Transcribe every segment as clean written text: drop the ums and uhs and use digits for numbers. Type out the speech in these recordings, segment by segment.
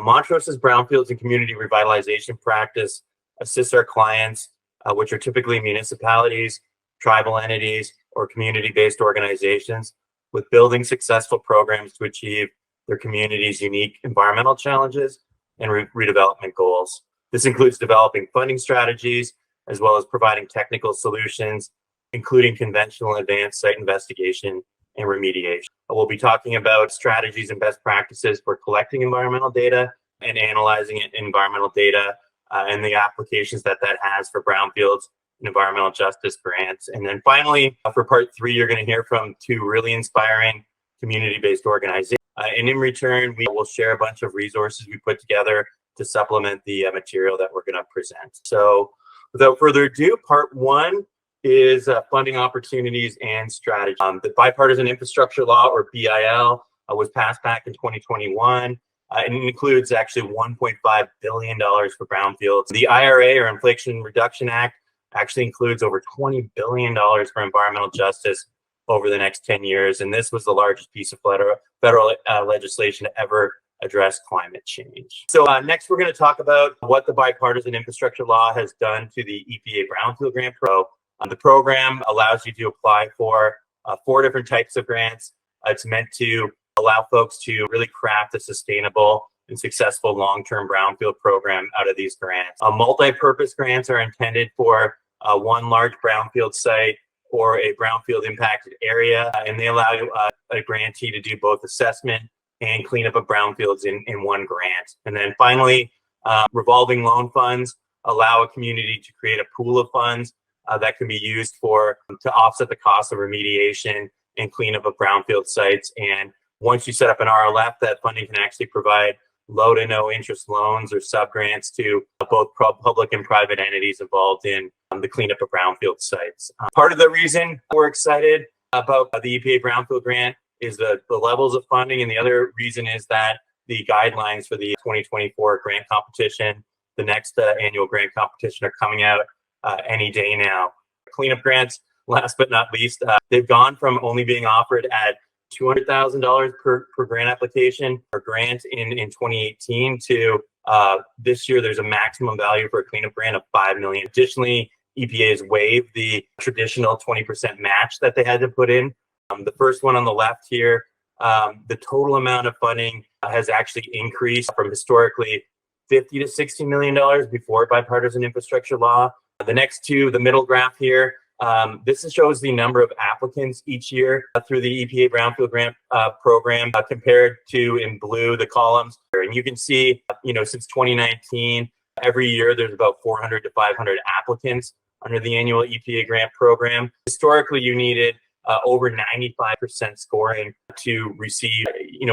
Montrose's Brownfields and community revitalization practice assists our clients, which are typically municipalities, tribal entities, or community-based organizations, with building successful programs to achieve their community's unique environmental challenges and redevelopment goals. This includes developing funding strategies, as well as providing technical solutions, including conventional advanced site investigation and remediation. We'll be talking about strategies and best practices for collecting environmental data and analyzing environmental data and the applications that has for brownfields and environmental justice grants. And then finally, for part 3, you're going to hear from 2 really inspiring community-based organizations. And in return, we will share a bunch of resources we put together to supplement the material that we're going to present. So without further ado, part 1 is funding opportunities and strategy. The Bipartisan Infrastructure Law, or BIL, was passed back in 2021. And it includes actually $1.5 billion for brownfields. The IRA, or Inflation Reduction Act, actually includes over $20 billion for environmental justice over the next 10 years. And this was the largest piece of federal legislation to ever address climate change. So next, we're going to talk about what the Bipartisan Infrastructure Law has done to the EPA Brownfield Grant Program. The program allows you to apply for 4 different types of grants. It's meant to allow folks to really craft a sustainable and successful long-term brownfield program out of these grants. Multi-purpose grants are intended for one large brownfield site or a brownfield impacted area, and they allow a grantee to do both assessment and cleanup of brownfields in one grant. And then finally, revolving loan funds allow a community to create a pool of funds that can be used to offset the cost of remediation and cleanup of brownfield sites. And once you set up an RLF, that funding can actually provide low to no interest loans or subgrants to both public and private entities involved in the cleanup of brownfield sites. Part of the reason we're excited about the EPA Brownfield Grant is the levels of funding, and the other reason is that the guidelines for the 2024 grant competition, the next annual grant competition, are coming out any day now. Cleanup grants, last but not least, they've gone from only being offered at $200,000 per grant application or grant in 2018 to this year there's a maximum value for a cleanup grant of $5 million. Additionally, EPA has waived the traditional 20% match that they had to put in. The first one on the left here, the total amount of funding has actually increased from historically $50 to $60 million before Bipartisan Infrastructure Law. The next 2, the middle graph here, this shows the number of applicants each year through the EPA Brownfield Grant Program compared to, in blue, the columns. And you can see, since 2019, every year there's about 400 to 500 applicants under the annual EPA grant program. Historically, you needed over 95% scoring to receive,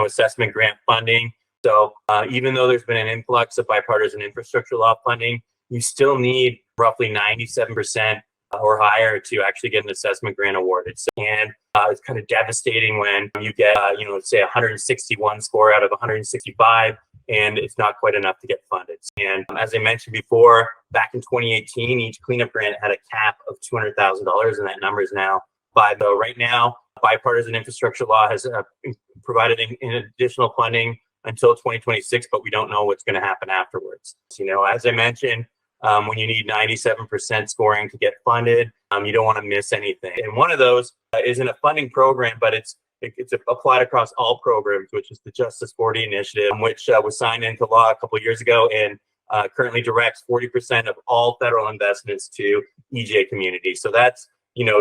assessment grant funding. So even though there's been an influx of Bipartisan Infrastructure Law funding, you still need roughly 97% or higher to actually get an assessment grant awarded. And it's kind of devastating when you get, say 161 score out of 165, and it's not quite enough to get funded. And as I mentioned before, back in 2018, each cleanup grant had a cap of $200,000, and that number is now 5. So right now, Bipartisan Infrastructure Law has provided an additional funding until 2026, but we don't know what's going to happen afterwards. So, as I mentioned, when you need 97% scoring to get funded, you don't want to miss anything. And one of those isn't a funding program, but it's applied across all programs, which is the Justice40 Initiative, which was signed into law a couple of years ago and currently directs 40% of all federal investments to EJ communities. So that's,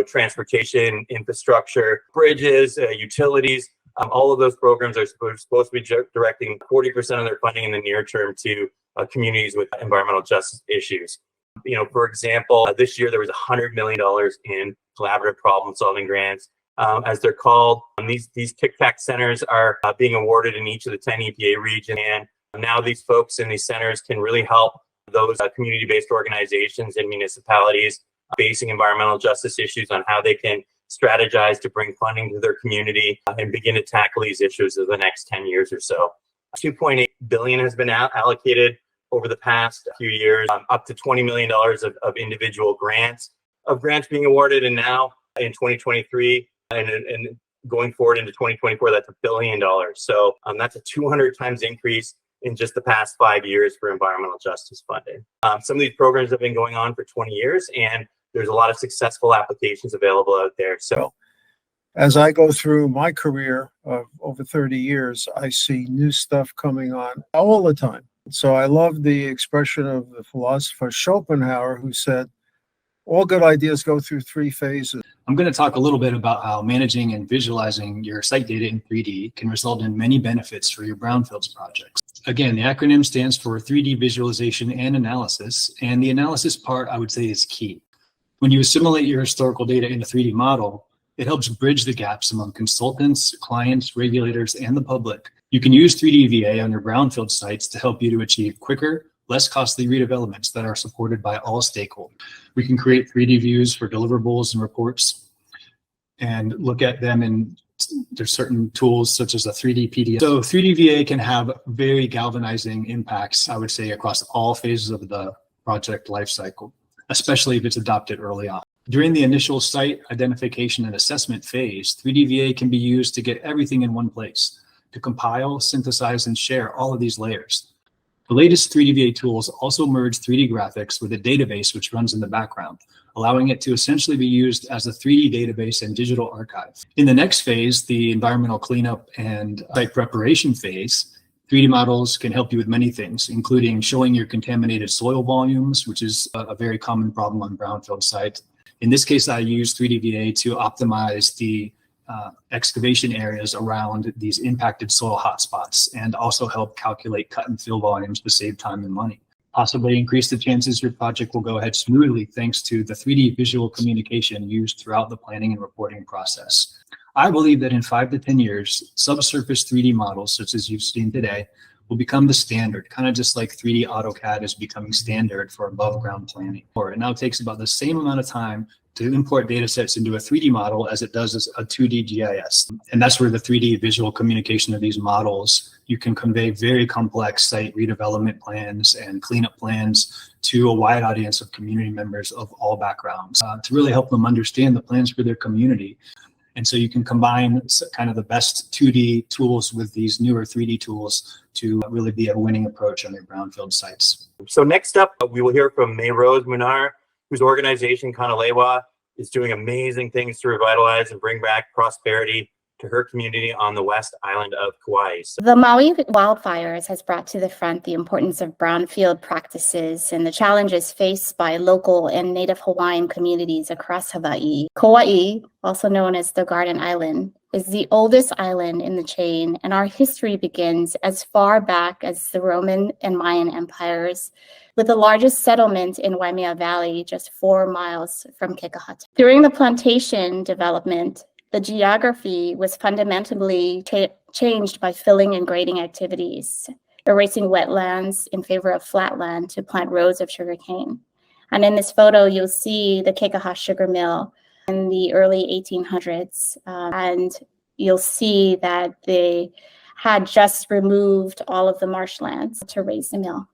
transportation, infrastructure, bridges, utilities. All of those programs are supposed to be directing 40% of their funding in the near term to communities with environmental justice issues. For example, this year there was $100 million in collaborative problem-solving grants, as they're called. These Tic-Tac centers are being awarded in each of the 10 EPA regions, and now these folks in these centers can really help those community-based organizations and municipalities facing environmental justice issues on how they can strategize to bring funding to their community and begin to tackle these issues over the next 10 years or so. $2.8 billion has been allocated over the past few years, up to $20 million of individual grants being awarded. And now in 2023 and going forward into 2024, that's $1 billion. So that's a 200 times increase in just the past 5 years for environmental justice funding. Some of these programs have been going on for 20 years, and there's a lot of successful applications available out there. So as I go through my career of over 30 years, I see new stuff coming on all the time. So I love the expression of the philosopher Schopenhauer, who said, all good ideas go through 3 phases. I'm going to talk a little bit about how managing and visualizing your site data in 3D can result in many benefits for your brownfields projects. Again, the acronym stands for 3D visualization and analysis, and the analysis part, I would say, is key. When you assimilate your historical data in a 3D model, it helps bridge the gaps among consultants, clients, regulators, and the public. You can use 3D VA on your brownfield sites to help you to achieve quicker, less costly redevelopments that are supported by all stakeholders. We can create 3D views for deliverables and reports and look at them in there's certain tools such as a 3D PDF. So 3D VA can have very galvanizing impacts, I would say, across all phases of the project lifecycle, especially if it's adopted early on. During the initial site identification and assessment phase, 3D VA can be used to get everything in one place, to compile, synthesize, and share all of these layers. The latest 3D VA tools also merge 3D graphics with a database which runs in the background, allowing it to essentially be used as a 3D database and digital archive. In the next phase, the environmental cleanup and site preparation phase, 3D models can help you with many things, including showing your contaminated soil volumes, which is a very common problem on brownfield sites. In this case, I use 3D VA to optimize the excavation areas around these impacted soil hotspots and also help calculate cut and fill volumes to save time and money. Possibly increase the chances your project will go ahead smoothly thanks to the 3D visual communication used throughout the planning and reporting process. I believe that in 5 to 10 years, subsurface 3D models, such as you've seen today, will become the standard, kind of just like 3D AutoCAD is becoming standard for above ground planning. It now takes about the same amount of time to import data sets into a 3D model as it does as a 2D GIS. And that's where the 3D visual communication of these models, you can convey very complex site redevelopment plans and cleanup plans to a wide audience of community members of all backgrounds to really help them understand the plans for their community. And so you can combine kind of the best 2D tools with these newer 3D tools to really be a winning approach on your brownfield sites. So next up, we will hear from Mayrose Munar, whose organization, Kanalewa, is doing amazing things to revitalize and bring back prosperity to her community on the West Island of Kauai. The Maui wildfires has brought to the front the importance of brownfield practices and the challenges faced by local and Native Hawaiian communities across Hawaii. Kauai, also known as the Garden Island, is the oldest island in the chain, and our history begins as far back as the Roman and Mayan empires, with the largest settlement in Waimea Valley just 4 miles from Kekahata. During the plantation development, the geography was fundamentally changed by filling and grading activities, erasing wetlands in favor of flatland to plant rows of sugarcane. And in this photo, you'll see the Kekaha sugar mill in the early 1800s. And you'll see that they had just removed all of the marshlands to raise the mill.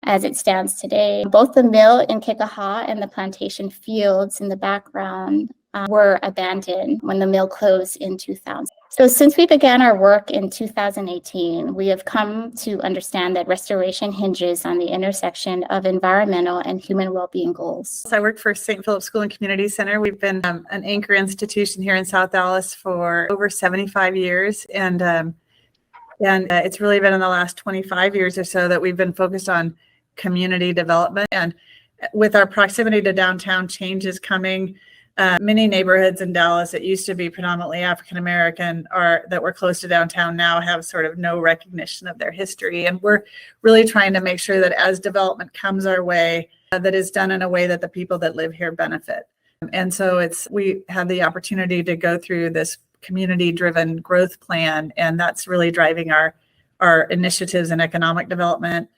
As it stands today, both the mill in Kekaha and the plantation fields in the background were abandoned when the mill closed in 2000. So since we began our work in 2018, we have come to understand that restoration hinges on the intersection of environmental and human well-being goals. I work for St. Philip's School and Community Center. We've been an anchor institution here in South Dallas for over 75 years. And it's really been in the last 25 years or so that we've been focused on community development. And with our proximity to downtown, change is coming. Many neighborhoods in Dallas that used to be predominantly African American or that were close to downtown now have sort of no recognition of their history. And we're really trying to make sure that as development comes our way, that is done in a way that the people that live here benefit. And so we have the opportunity to go through this community-driven growth plan, and that's really driving our initiatives in economic development,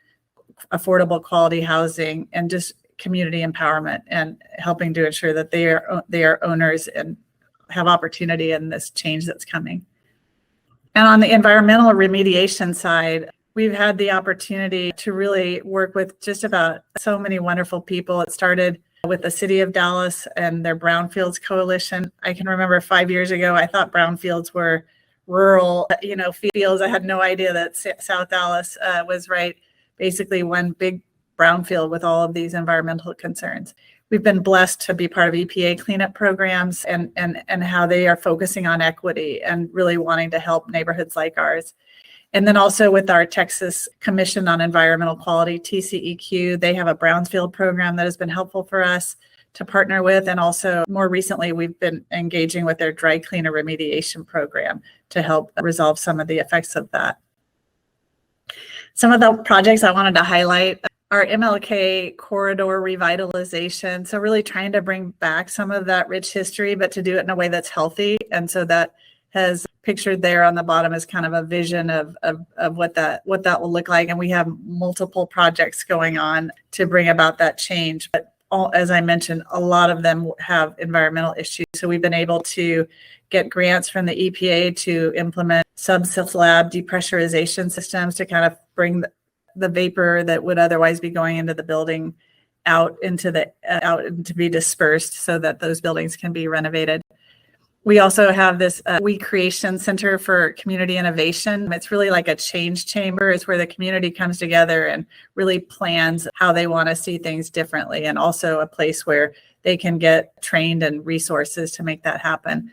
affordable quality housing, and just community empowerment, and helping to ensure that they are owners and have opportunity in this change that's coming. And on the environmental remediation side, we've had the opportunity to really work with just about so many wonderful people. It started with the city of Dallas and their Brownfields coalition. I can remember 5 years ago, I thought brownfields were rural, fields. I had no idea that South Dallas was right, basically one big brownfield with all of these environmental concerns. We've been blessed to be part of EPA cleanup programs and how they are focusing on equity and really wanting to help neighborhoods like ours. And then also with our Texas Commission on Environmental Quality, TCEQ, they have a brownfield program that has been helpful for us to partner with. And also more recently, we've been engaging with their dry cleaner remediation program to help resolve some of the effects of that. Some of the projects I wanted to highlight are MLK corridor revitalization. So really trying to bring back some of that rich history, but to do it in a way that's healthy. And so that has pictured there on the bottom is kind of a vision of what that will look like. And we have multiple projects going on to bring about that change. But as I mentioned, a lot of them have environmental issues. So we've been able to get grants from the EPA to implement sub-slab depressurization systems to kind of bring the vapor that would otherwise be going into the building out to be dispersed so that those buildings can be renovated. We also have this We Creation Center for Community Innovation. It's really like a change chamber. It's where the community comes together and really plans how they want to see things differently, and also a place where they can get trained and resources to make that happen.